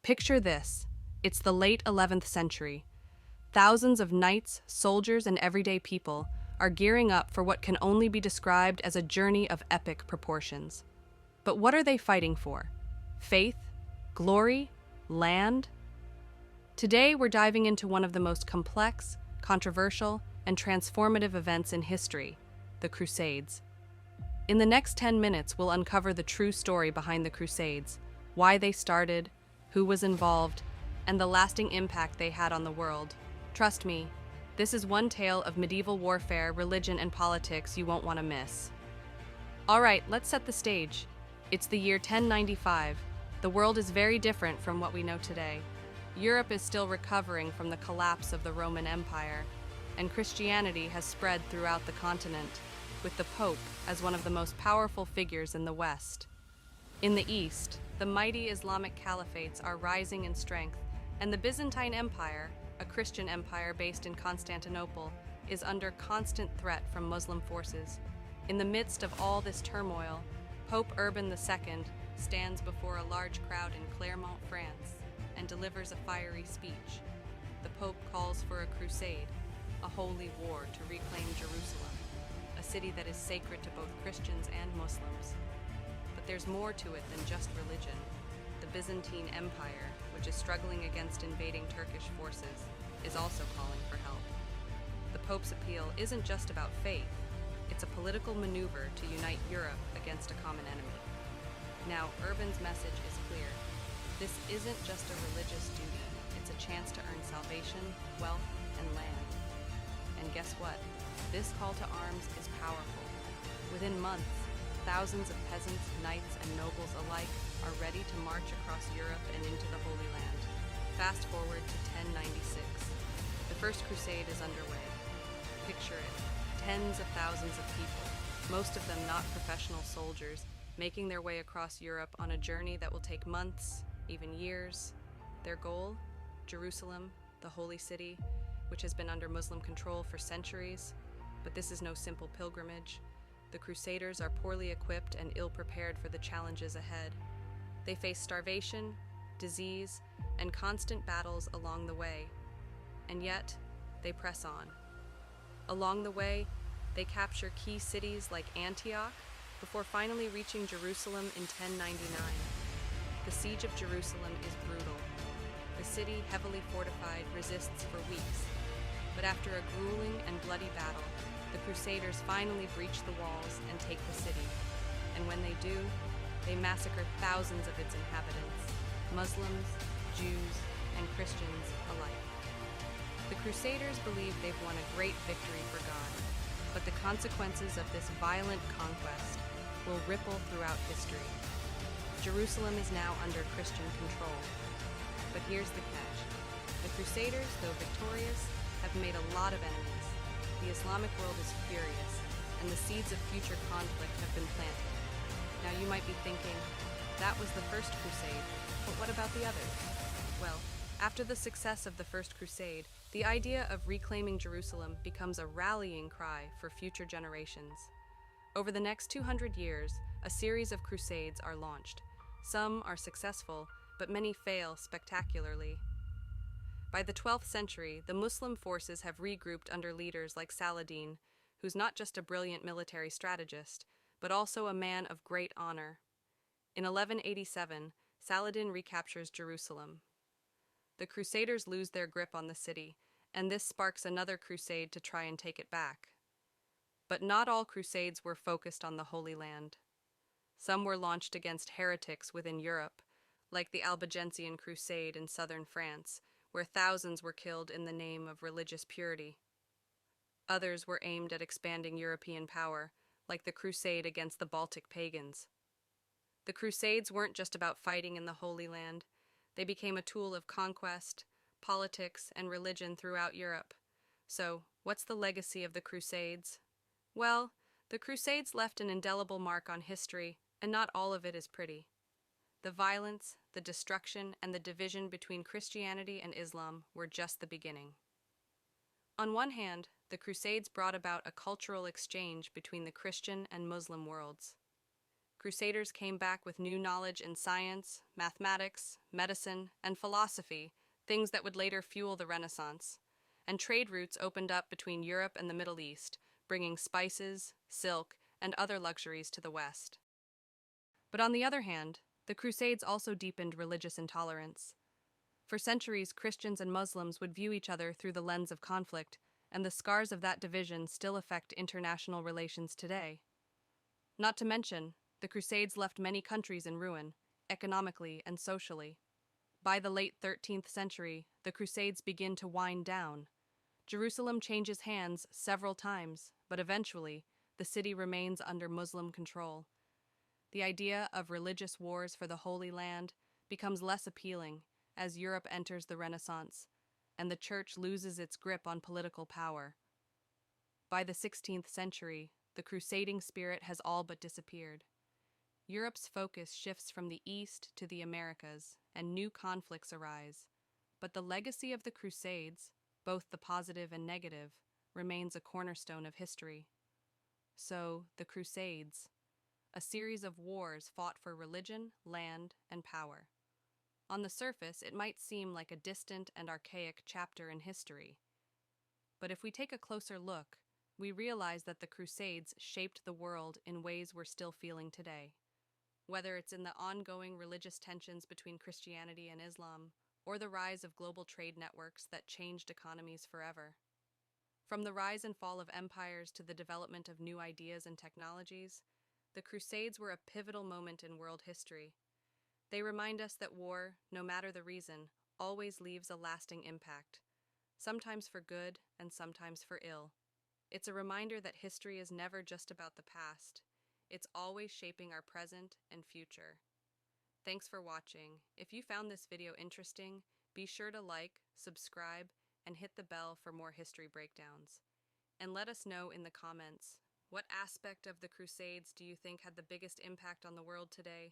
Picture this. It's the late 11th century. Thousands of knights, soldiers, and everyday people are gearing up for what can only be described as a journey of epic proportions. But what are they fighting for? Faith? Glory? Land? Today, we're diving into one of the most complex, controversial, and transformative events in history, the Crusades. In the next 10 minutes, we'll uncover the true story behind the Crusades, why they started, who was involved, and the lasting impact they had on the world. Trust me, this is one tale of medieval warfare, religion, and politics you won't want to miss. All right, let's set the stage. It's the year 1095. The world is very different from what we know today. Europe is still recovering from the collapse of the Roman Empire, and Christianity has spread throughout the continent, with the Pope as one of the most powerful figures in the West. In the East, the mighty Islamic caliphates are rising in strength, and the Byzantine Empire, a Christian empire based in Constantinople, is under constant threat from Muslim forces. In the midst of all this turmoil, Pope Urban II stands before a large crowd in Clermont, France, and delivers a fiery speech. The Pope calls for a crusade, a holy war to reclaim Jerusalem, a city that is sacred to both Christians and Muslims. But there's more to it than just religion. The Byzantine Empire, which is struggling against invading Turkish forces, is also calling for help. The Pope's appeal isn't just about faith, it's a political maneuver to unite Europe against a common enemy. Now, Urban's message is clear. This isn't just a religious duty, it's a chance to earn salvation, wealth, and land. And guess what? This call to arms is powerful. Within months, thousands of peasants, knights, and nobles alike are ready to march across Europe and into the Holy Land. Fast forward to 1096. The First Crusade is underway. Picture it, tens of thousands of people, most of them not professional soldiers, making their way across Europe on a journey that will take months, even years. Their goal? Jerusalem, the holy city, which has been under Muslim control for centuries. But this is no simple pilgrimage. The Crusaders are poorly equipped and ill-prepared for the challenges ahead. They face starvation, disease, and constant battles along the way. And yet, they press on. Along the way, they capture key cities like Antioch before finally reaching Jerusalem in 1099. The siege of Jerusalem is brutal. The city, heavily fortified, resists for weeks. But after a grueling and bloody battle, the Crusaders finally breach the walls and take the city. And when they do, they massacre thousands of its inhabitants, Muslims, Jews, and Christians alike. The Crusaders believe they've won a great victory for God, but the consequences of this violent conquest will ripple throughout history. Jerusalem is now under Christian control. But here's the catch. The Crusaders, though victorious, have made a lot of enemies. The Islamic world is furious, and the seeds of future conflict have been planted. Now you might be thinking, that was the First Crusade, but what about the others? Well, after the success of the First Crusade, the idea of reclaiming Jerusalem becomes a rallying cry for future generations. Over the next 200 years, a series of crusades are launched. Some are successful, but many fail spectacularly. By the 12th century, the Muslim forces have regrouped under leaders like Saladin, who's not just a brilliant military strategist, but also a man of great honor. In 1187, Saladin recaptures Jerusalem. The Crusaders lose their grip on the city, and this sparks another crusade to try and take it back. But not all crusades were focused on the Holy Land. Some were launched against heretics within Europe, like the Albigensian Crusade in southern France, where thousands were killed in the name of religious purity. Others were aimed at expanding European power, like the Crusade against the Baltic pagans. The Crusades weren't just about fighting in the Holy Land. They became a tool of conquest, politics, and religion throughout Europe. So, what's the legacy of the Crusades? Well, the Crusades left an indelible mark on history, and not all of it is pretty. The violence, the destruction, and the division between Christianity and Islam were just the beginning. On one hand, the Crusades brought about a cultural exchange between the Christian and Muslim worlds. Crusaders came back with new knowledge in science, mathematics, medicine, and philosophy, things that would later fuel the Renaissance. And trade routes opened up between Europe and the Middle East, bringing spices, silk, and other luxuries to the West. But on the other hand, the Crusades also deepened religious intolerance. For centuries, Christians and Muslims would view each other through the lens of conflict, and the scars of that division still affect international relations today. Not to mention, the Crusades left many countries in ruin, economically and socially. By the late 13th century, the Crusades begin to wind down. Jerusalem changes hands several times, but eventually, the city remains under Muslim control. The idea of religious wars for the Holy Land becomes less appealing as Europe enters the Renaissance, and the Church loses its grip on political power. By the 16th century, the crusading spirit has all but disappeared. Europe's focus shifts from the East to the Americas, and new conflicts arise. But the legacy of the Crusades, both the positive and negative, remains a cornerstone of history. So, the Crusades, a series of wars fought for religion, land, and power. On the surface, it might seem like a distant and archaic chapter in history. But if we take a closer look, we realize that the Crusades shaped the world in ways we're still feeling today. Whether it's in the ongoing religious tensions between Christianity and Islam, or the rise of global trade networks that changed economies forever. From the rise and fall of empires to the development of new ideas and technologies, the Crusades were a pivotal moment in world history. They remind us that war, no matter the reason, always leaves a lasting impact, sometimes for good and sometimes for ill. It's a reminder that history is never just about the past. It's always shaping our present and future. Thanks for watching. If you found this video interesting, be sure to like, subscribe, and hit the bell for more history breakdowns. And let us know in the comments, what aspect of the Crusades do you think had the biggest impact on the world today?